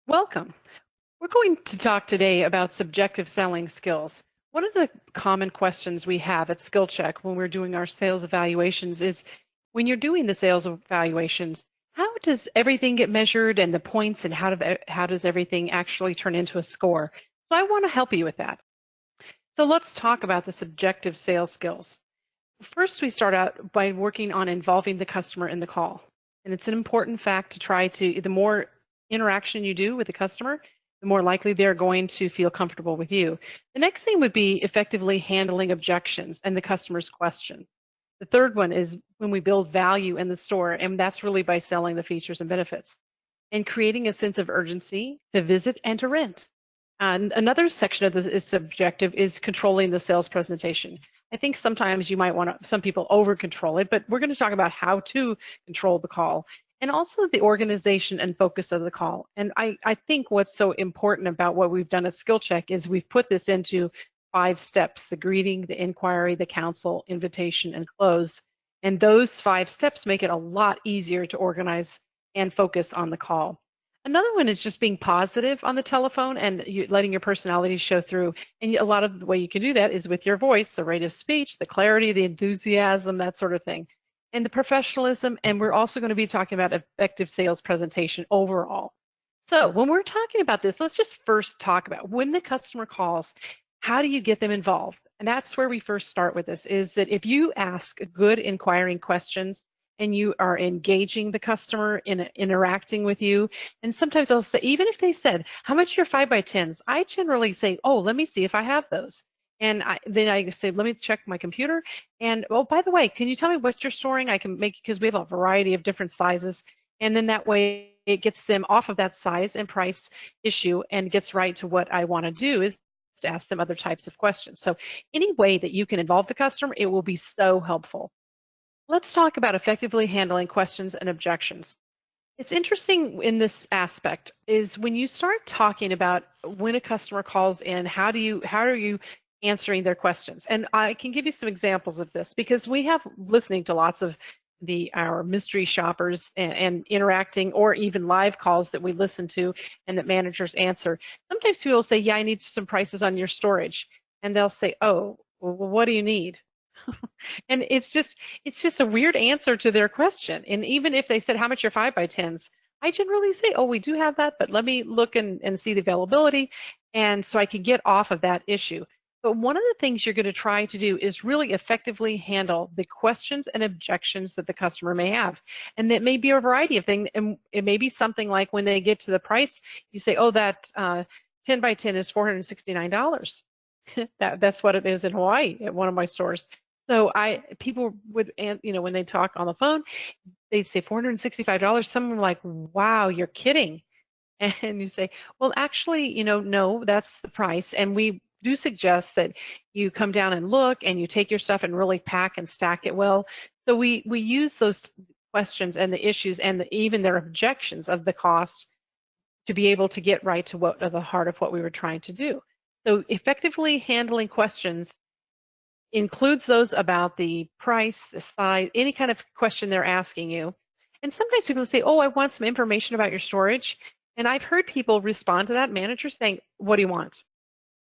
Welcome. We're going to talk today about subjective selling skills. One of the common questions we have at SkilCheck when we're doing our sales evaluations is when you're doing the sales evaluations, how does everything get measured and the points and how does everything actually turn into a score? So I want to help you with that. So let's talk about the subjective sales skills. First, we start out by working on involving the customer in the call. And it's an important fact to try to, the more interaction you do with the customer, the more likely they're going to feel comfortable with you. The next thing would be effectively handling objections and the customer's questions. The third one is when we build value in the store, and that's really by selling the features and benefits and creating a sense of urgency to visit and to rent. And another section of this is subjective is controlling the sales presentation. I think sometimes you might want to, some people over control it, but we're going to talk about how to control the call and also the organization and focus of the call. And I think what's so important about what we've done at SkilCheck is we've put this into 5 steps: the greeting, the inquiry, the counsel, invitation, and close. And those 5 steps make it a lot easier to organize and focus on the call. Another one is just being positive on the telephone and letting your personality show through. And a lot of the way you can do that is with your voice, the rate of speech, the clarity, the enthusiasm, that sort of thing, and the professionalism. And we're also going to be talking about effective sales presentation overall. So when we're talking about this, let's just first talk about when the customer calls, how do you get them involved? And that's where we first start with this, is that if you ask good inquiring questions, and you are engaging the customer in interacting with you. And sometimes they'll say, even if they said, how much are your 5x10s? I generally say, oh, let me see if I have those. And then I say, let me check my computer. And oh, by the way, can you tell me what you're storing? I can make, because we have a variety of different sizes. And then that way it gets them off of that size and price issue and gets right to what I want to do is to ask them other types of questions. So any way that you can involve the customer, it will be so helpful. Let's talk about effectively handling questions and objections. It's interesting in this aspect is when you start talking about when a customer calls in, how are you answering their questions? And I can give you some examples of this because we have listening to lots of our mystery shoppers and interacting, or even live calls that we listen to and that managers answer. Sometimes people say, yeah, I need some prices on your storage. And they'll say, oh, well, what do you need? And it's just a weird answer to their question. And even if they said, how much are 5x10s? I generally say, oh, we do have that, but let me look and see the availability. And so I can get off of that issue. But one of the things you're going to try to do is really effectively handle the questions and objections that the customer may have. And that may be a variety of things. And it may be something like when they get to the price, you say, oh, that 10x10 is $469. That's what it is in Hawaii at one of my stores. So people would, when they talk on the phone, they'd say $465. Some are like, wow, you're kidding. And you say, well, actually, no, that's the price. And we do suggest that you come down and look and you take your stuff and really pack and stack it well. So we use those questions and the issues and even their objections of the cost to be able to get right to the heart of what we were trying to do. So effectively handling questions includes those about the price, the size, any kind of question they're asking you. And sometimes people say, oh, I want some information about your storage. And I've heard people respond to that, managers saying, what do you want?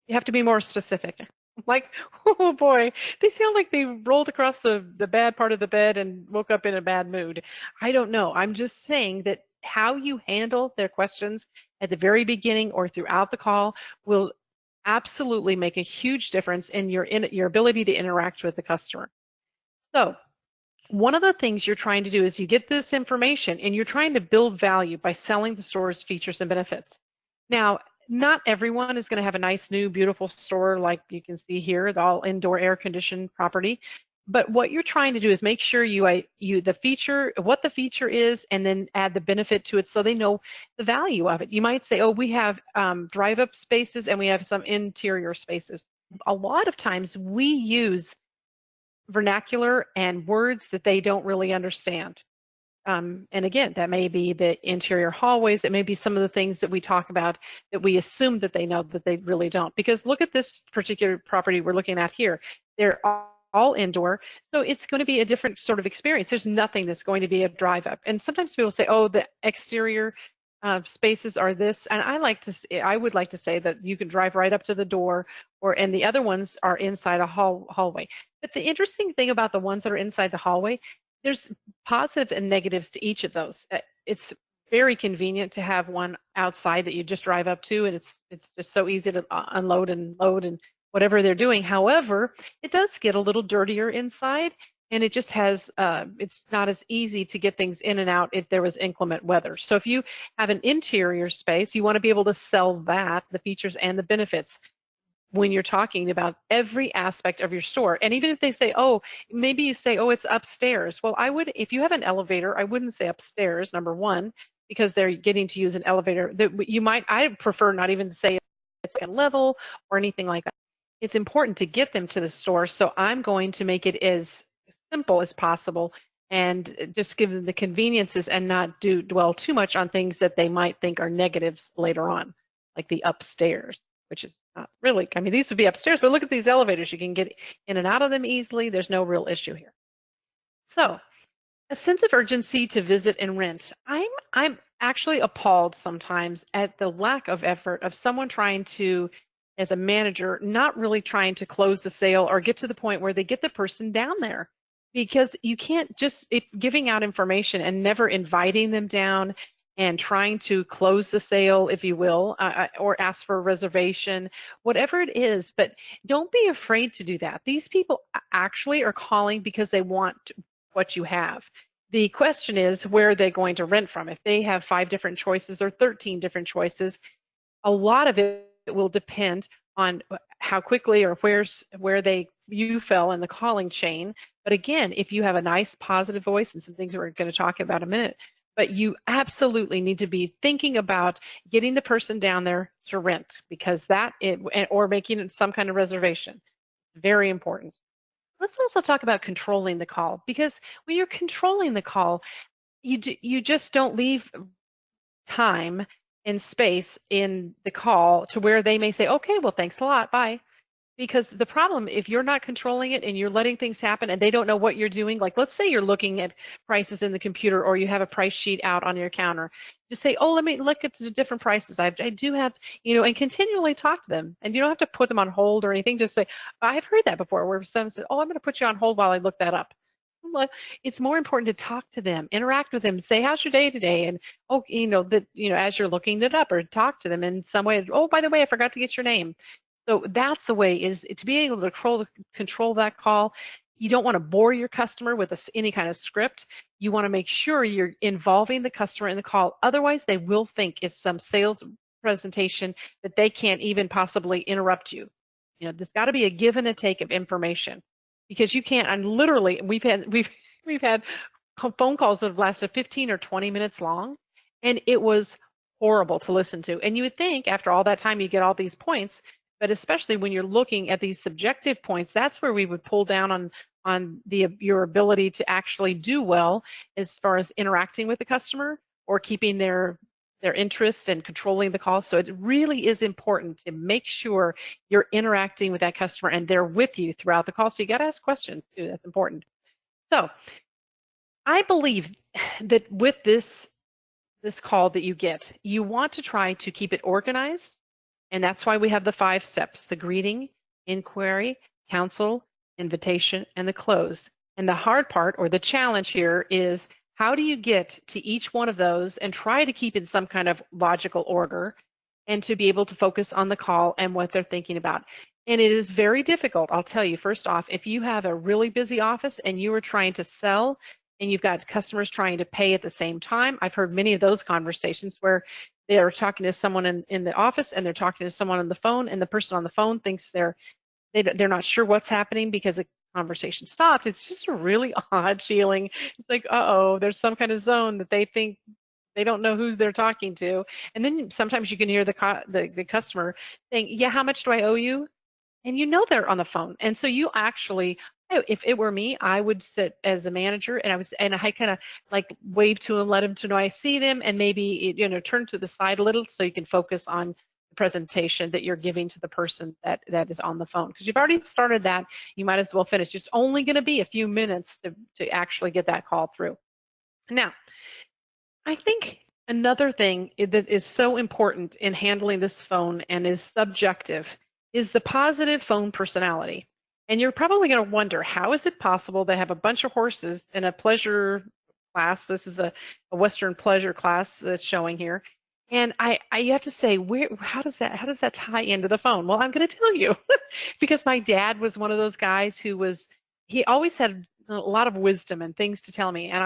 You have to be more specific. Like, oh boy, they sound like they rolled across the bad part of the bed and woke up in a bad mood. I don't know. I'm just saying that how you handle their questions at the very beginning or throughout the call will absolutely make a huge difference in your ability to interact with the customer. So one of the things you're trying to do is you get this information and you're trying to build value by selling the store's features and benefits. Now, not everyone is going to have a nice, new, beautiful store like you can see here, the all indoor air conditioned property. But what you're trying to do is make sure what the feature is, and then add the benefit to it so they know the value of it. You might say, oh, we have drive-up spaces and we have some interior spaces. A lot of times we use vernacular and words that they don't really understand. And again, that may be the interior hallways. It may be some of the things that we talk about that we assume that they know that they really don't. Because look at this particular property we're looking at here. They're all indoor, so it's going to be a different sort of experience. There's nothing that's going to be a drive up. And sometimes people say, oh, the exterior spaces are this, and I would like to say that you can drive right up to the door, and the other ones are inside a hallway. But the interesting thing about the ones that are inside the hallway, there's positives and negatives to each of those. It's very convenient to have one outside that you just drive up to, and it's just so easy to unload and load and whatever they're doing. However, it does get a little dirtier inside, and it just has it's not as easy to get things in and out if there was inclement weather. So if you have an interior space, you want to be able to sell that, the features and the benefits, when you're talking about every aspect of your store. And even if they say, oh, maybe you say, oh, it's upstairs. Well, if you have an elevator, I wouldn't say upstairs, number one, because they're getting to use an elevator. I prefer not even to say it's a level or anything like that. It's important to get them to the store, so I'm going to make it as simple as possible and just give them the conveniences and not dwell too much on things that they might think are negatives later on, like the upstairs, which is not really, I mean, these would be upstairs, but look at these elevators. You can get in and out of them easily. There's no real issue here. So a sense of urgency to visit and rent. I'm actually appalled sometimes at the lack of effort of someone trying to, as a manager, not really trying to close the sale or get to the point where they get the person down there. Because you can't just, giving out information and never inviting them down and trying to close the sale, if you will, or ask for a reservation, whatever it is, but don't be afraid to do that. These people actually are calling because they want what you have. The question is, where are they going to rent from? If they have 5 different choices or 13 different choices, a lot of it will depend on how quickly or where you fell in the calling chain. But again, if you have a nice positive voice, and some things that we're going to talk about in a minute, but you absolutely need to be thinking about getting the person down there to rent, because or making some kind of reservation. Very important. Let's also talk about controlling the call, because when you're controlling the call, you just don't leave time and space in the call to where they may say, okay, well, thanks a lot, bye. Because the problem, if you're not controlling it and you're letting things happen and they don't know what you're doing, like let's say you're looking at prices in the computer or you have a price sheet out on your counter, just say, oh, let me look at the different prices. I do have, and continually talk to them. And you don't have to put them on hold or anything. Just say, I've heard that before, where someone said, oh, I'm going to put you on hold while I look that up. Well, it's more important to talk to them, interact with them, say, how's your day today? And, oh, as you're looking it up, or talk to them in some way. Oh, by the way, I forgot to get your name. So that's the way, is to be able to control that call. You don't want to bore your customer with any kind of script. You want to make sure you're involving the customer in the call. Otherwise, they will think it's some sales presentation that they can't even possibly interrupt you. There's got to be a give and a take of information, because you can't. And literally, we've had phone calls that have lasted 15 or 20 minutes long, and it was horrible to listen to. And you would think after all that time you get all these points. But especially when you're looking at these subjective points, that's where we would pull down on your ability to actually do well as far as interacting with the customer or keeping their interest and controlling the call. So it really is important to make sure you're interacting with that customer and they're with you throughout the call. So you got to ask questions too. That's important. So I believe that with this call that you get, you want to try to keep it organized. And that's why we have the 5 steps: the greeting, inquiry, counsel, invitation, and the close. And the hard part, or the challenge here, is how do you get to each one of those and try to keep in some kind of logical order and to be able to focus on the call and what they're thinking about. And it is very difficult, I'll tell you. First off, if you have a really busy office and you are trying to sell and you've got customers trying to pay at the same time, I've heard many of those conversations where they're talking to someone in the office and they're talking to someone on the phone, and the person on the phone thinks they're not sure what's happening because the conversation stopped. It's just a really odd feeling. It's like, uh-oh, there's some kind of zone that they think they don't know who they're talking to. And then sometimes you can hear the customer saying, yeah, how much do I owe you? And they're on the phone. And so you actually, if it were me, I would sit as a manager and I kind of like wave to them, let them to know I see them, and maybe turn to the side a little so you can focus on the presentation that you're giving to the person that is on the phone. Because you've already started that, you might as well finish. It's only going to be a few minutes to actually get that call through. Now, I think Another thing that is so important in handling this phone and is subjective is the positive phone personality. And you're probably going to wonder, how is it possible to have a bunch of horses in a pleasure class? This is a Western pleasure class that's showing here. And you have to say, how does that tie into the phone? Well, I'm going to tell you because my dad was one of those guys he always had a lot of wisdom and things to tell me. And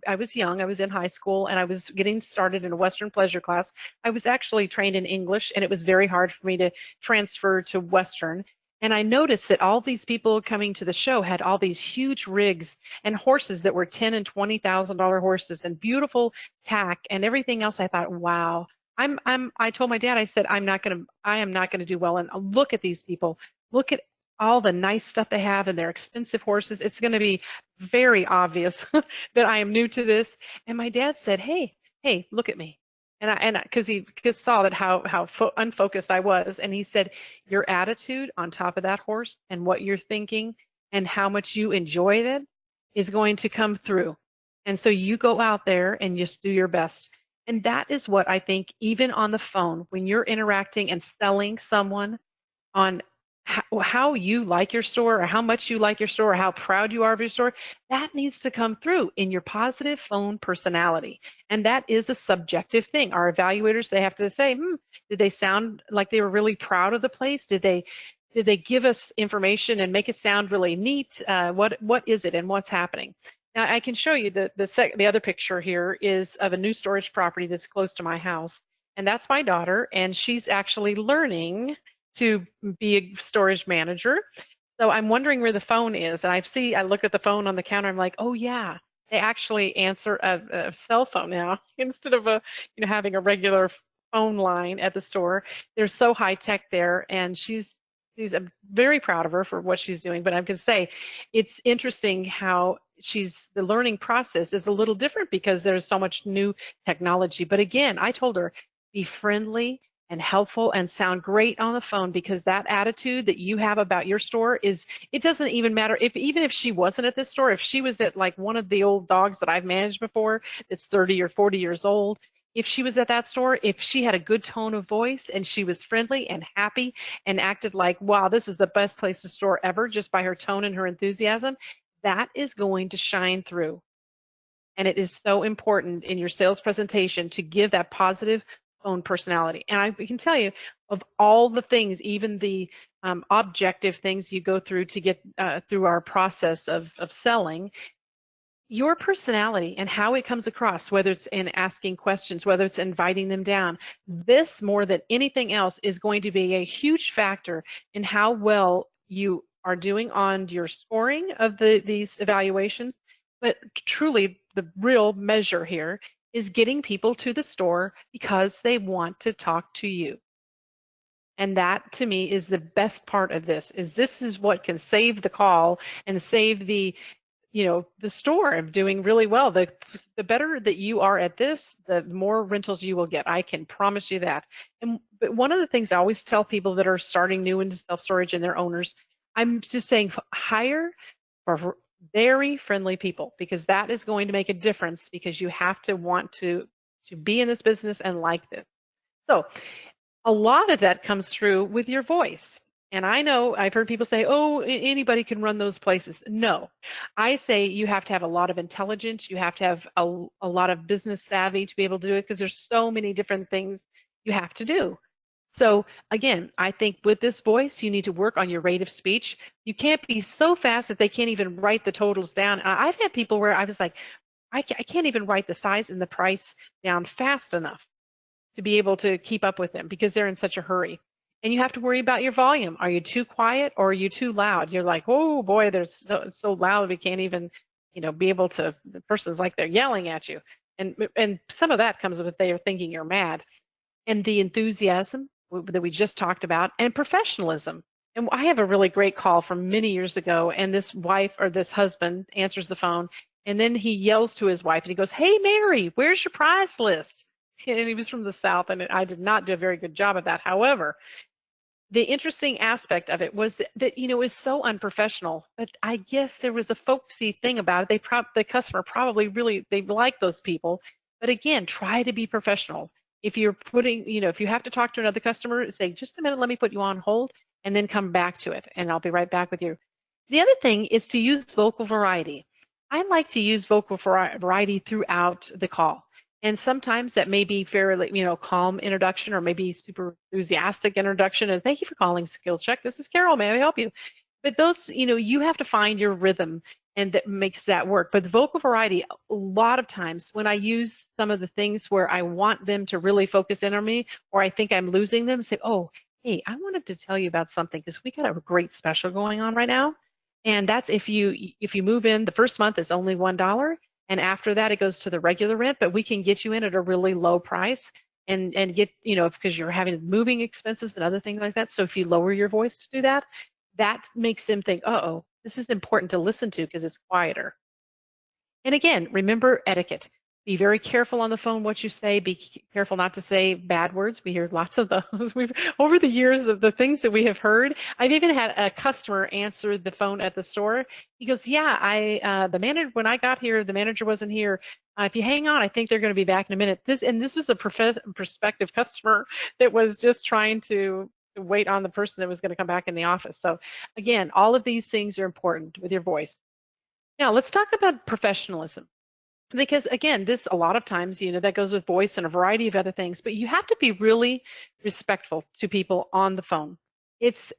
I was young, I was in high school, and I was getting started in a Western pleasure class. I was actually trained in English, and it was very hard for me to transfer to Western. And I noticed that all these people coming to the show had all these huge rigs and horses that were $10,000 and $20,000 horses and beautiful tack and everything else. I thought, wow. I told my dad, I said, I am not going to do well. And look at these people. Look at all the nice stuff they have and their expensive horses. It's going to be very obvious that I am new to this. And my dad said, hey, look at me. Because he just saw that how unfocused I was. And he said, your attitude on top of that horse and what you're thinking and how much you enjoy it is going to come through. And so you go out there and just do your best. And that is what I think, even on the phone, when you're interacting and selling someone on how you like your store or how much you like your store or how proud you are of your store, that needs to come through in your positive phone personality. And that is a subjective thing. Our evaluators, they have to say, did they sound like they were really proud of the place? Did they give us information and make it sound really neat? What is it and what's happening? Now I can show you the other picture here is of a new storage property that's close to my house. And that's my daughter, and she's actually learning to be a storage manager. So I'm wondering where the phone is. And I look at the phone on the counter. I'm like, oh yeah, they actually answer a cell phone now instead of having a regular phone line at the store. They're so high tech there, and I'm very proud of her for what she's doing. But I'm going to say, it's interesting how the learning process is a little different because there's so much new technology. But again, I told her, be friendly and helpful and sound great on the phone, because that attitude that you have about your store it doesn't even matter even if she wasn't at this store, if she was at like one of the old dogs that I've managed before that's 30 or 40 years old, if she was at that store, if she had a good tone of voice and she was friendly and happy and acted like, wow, this is the best place to store ever, just by her tone and her enthusiasm, that is going to shine through. And it is so important in your sales presentation to give that positive own personality. And I can tell you, of all the things, even the objective things you go through to get through our process of selling, your personality and how it comes across, whether it's in asking questions, whether it's inviting them down, this more than anything else is going to be a huge factor in how well you are doing on your scoring of these evaluations. But truly, the real measure here is getting people to the store because they want to talk to you. And that, to me, is the best part of this is what can save the call and save the store of doing really well. The better that you are at this, the more rentals you will get. I can promise you that. But one of the things I always tell people that are starting new into self-storage and their owners, I'm just saying, hire for very friendly people, because that is going to make a difference, because you have to want to be in this business and like this. So a lot of that comes through with your voice. And I know I've heard people say, oh, anybody can run those places. No, I say you have to have a lot of intelligence. You have to have a lot of business savvy to be able to do it, because there's so many different things you have to do. So again, I think with this voice, you need to work on your rate of speech. You can't be so fast that they can't even write the totals down. I've had people where I was like, I can't even write the size and the price down fast enough to be able to keep up with them, because they're in such a hurry. And you have to worry about your volume. Are you too quiet or are you too loud? You're like, oh boy, they're so loud we can't even, be able to. The person's like they're yelling at you, and some of that comes with they are thinking you're mad. And the enthusiasm that we just talked about, and professionalism. And I have a really great call from many years ago, and this wife or this husband answers the phone, and then he yells to his wife and he goes, hey Mary, where's your price list? And he was from the South, and I did not do a very good job of that. However, the interesting aspect of it was that it was so unprofessional, but I guess there was a folksy thing about it. The customer probably really, they liked those people. But again, try to be professional. If you're putting, if you have to talk to another customer, say, just a minute, let me put you on hold and then come back to it, and I'll be right back with you. The other thing is to use vocal variety. I like to use vocal variety throughout the call. And sometimes that may be fairly, calm introduction or maybe super enthusiastic introduction. And thank you for calling SkilCheck. This is Carol. May I help you? But those, you have to find your rhythm and that makes that work. But the vocal variety, a lot of times when I use some of the things where I want them to really focus in on me or I think I'm losing them, say, oh, hey, I wanted to tell you about something because we got a great special going on right now. And that's if you move in, the first month is only $1. And after that, it goes to the regular rent, but we can get you in at a really low price and get, because you're having moving expenses and other things like that. So if you lower your voice to do that, that makes them think, uh-oh, this is important to listen to because it's quieter. And again, remember etiquette. Be very careful on the phone what you say. Be careful not to say bad words. We hear lots of those. Over the years of the things that we have heard. I've even had a customer answer the phone at the store. He goes, "Yeah, the manager when I got here, the manager wasn't here. If you hang on, I think they're going to be back in a minute." This was a prospective customer that was just trying to wait on the person that was going to come back in the office. So again, all of these things are important with your voice. Now let's talk about professionalism. Because again, this a lot of times, that goes with voice and a variety of other things, but you have to be really respectful to people on the phone. It's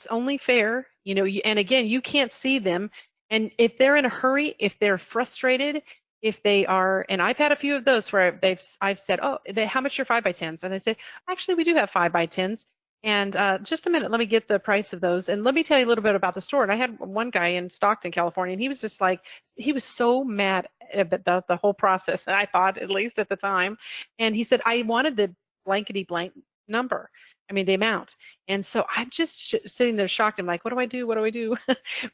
only fair, and again, you can't see them. And if they're in a hurry, if they're frustrated, if they are, and I've had a few of those where I've said, oh, how much are 5x10s? And they say, actually, we do have 5x10s. And just a minute, let me get the price of those. And let me tell you a little bit about the store. And I had one guy in Stockton, California, and he was just like, he was so mad at the whole process, I thought, at least at the time. And he said, I wanted the blankety blank number. I mean, the amount. And so I'm just sitting there shocked. I'm like, what do I do? What do I do?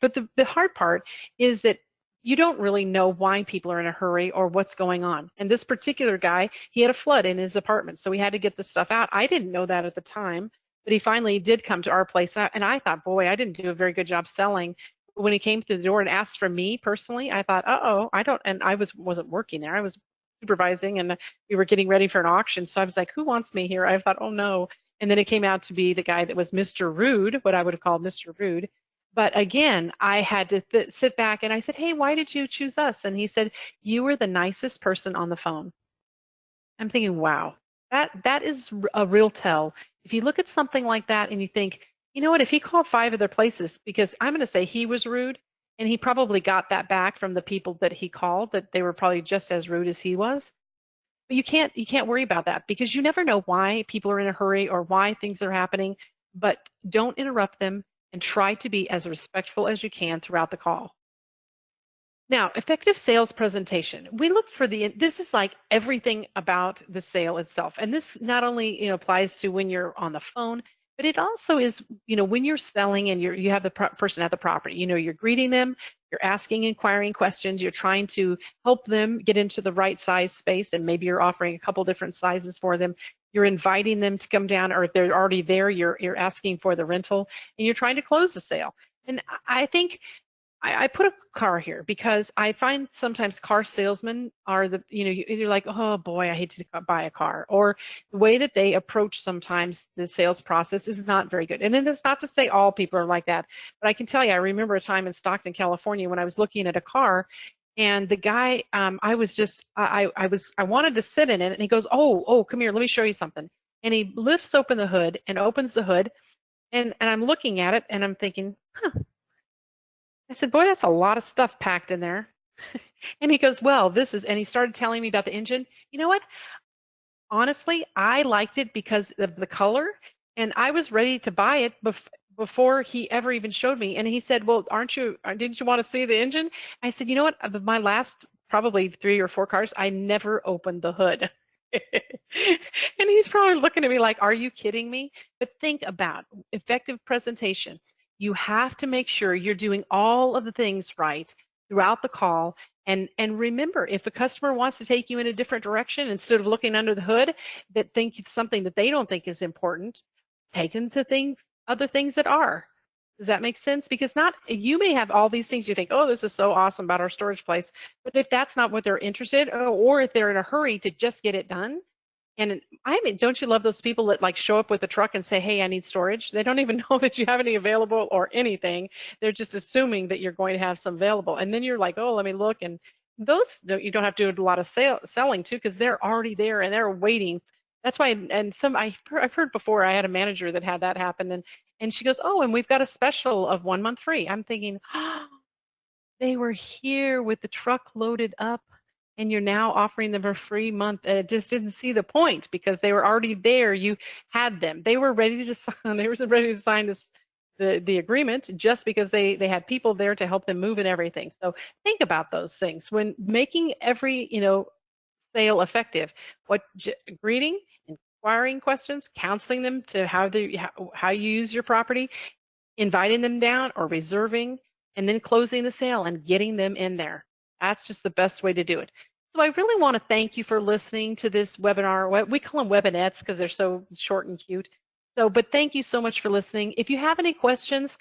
But the hard part is that you don't really know why people are in a hurry or what's going on. And this particular guy, he had a flood in his apartment, so he had to get the stuff out. I didn't know that at the time. But he finally did come to our place, and I thought, boy, I didn't do a very good job selling. When he came through the door and asked for me personally, I thought, uh-oh, I don't, and I wasn't working there. I was supervising, and we were getting ready for an auction. So I was like, who wants me here? I thought, oh no. And then it came out to be the guy that was Mr. Rude, what I would have called Mr. Rude. But again, I had to sit back and I said, hey, why did you choose us? And he said, you were the nicest person on the phone. I'm thinking, wow, that is a real tell. If you look at something like that and you think, you know what, if he called 5 other places, because I'm going to say he was rude, and he probably got that back from the people that he called, that they were probably just as rude as he was. But you can't worry about that because you never know why people are in a hurry or why things are happening. But don't interrupt them and try to be as respectful as you can throughout the call. Now, effective sales presentation. We look for this is like everything about the sale itself. And this not only, applies to when you're on the phone, but it also is, when you're selling and you have the person at the property, you're greeting them, you're asking inquiring questions, you're trying to help them get into the right size space, and maybe you're offering a couple different sizes for them. You're inviting them to come down, or if they're already there, you're asking for the rental, and you're trying to close the sale. And I think I put a car here because I find sometimes car salesmen are you're like, oh boy, I hate to buy a car, or the way that they approach sometimes the sales process is not very good. And then it's not to say all people are like that, but I can tell you, I remember a time in Stockton, California, when I was looking at a car, and the guy, I wanted to sit in it, and he goes, oh, come here, let me show you something. And he lifts open the hood and opens the hood, and I'm looking at it, and I'm thinking, huh. I said, boy, that's a lot of stuff packed in there. And he goes, well, and he started telling me about the engine. You know what? Honestly, I liked it because of the color, and I was ready to buy it before he ever even showed me. And he said, well, didn't you want to see the engine? I said, you know what? My last probably 3 or 4 cars, I never opened the hood. And he's probably looking at me like, are you kidding me? But think about effective presentation. You have to make sure you're doing all of the things right throughout the call. And remember, if a customer wants to take you in a different direction, instead of looking under the hood, that think it's something that they don't think is important, take them to other things that are. Does that make sense? Because not you may have all these things you think, oh, this is so awesome about our storage place, but if that's not what they're interested, or if they're in a hurry to just get it done, and I mean, don't you love those people that like show up with a truck and say, hey, I need storage? They don't even know that you have any available or anything. They're just assuming that you're going to have some available. And then you're like, oh, let me look. And those, you don't have to do a lot of selling too, because they're already there and they're waiting. That's why, and I've heard before, I had a manager that had that happen. And she goes, oh, and we've got a special of 1 month free. I'm thinking, oh, they were here with the truck loaded up and you're now offering them a free month. And it just didn't see the point because they were already there. You had them. They were ready to sign. They were ready to sign the agreement just because they had people there to help them move and everything. So think about those things when making every sale effective. What greeting, inquiring questions, counseling them to how you use your property, inviting them down or reserving, and then closing the sale and getting them in there. That's just the best way to do it. So I really want to thank you for listening to this webinar. We call them webinettes because they're so short and cute. So, but thank you so much for listening. If you have any questions,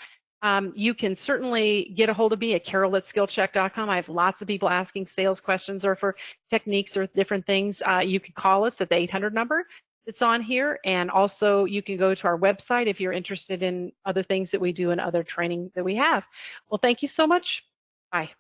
you can certainly get a hold of me at carol@skillcheck.com. I have lots of people asking sales questions or for techniques or different things. You can call us at the 800 number. It's on here, and also you can go to our website if you're interested in other things that we do and other training that we have. Well, thank you so much. Bye.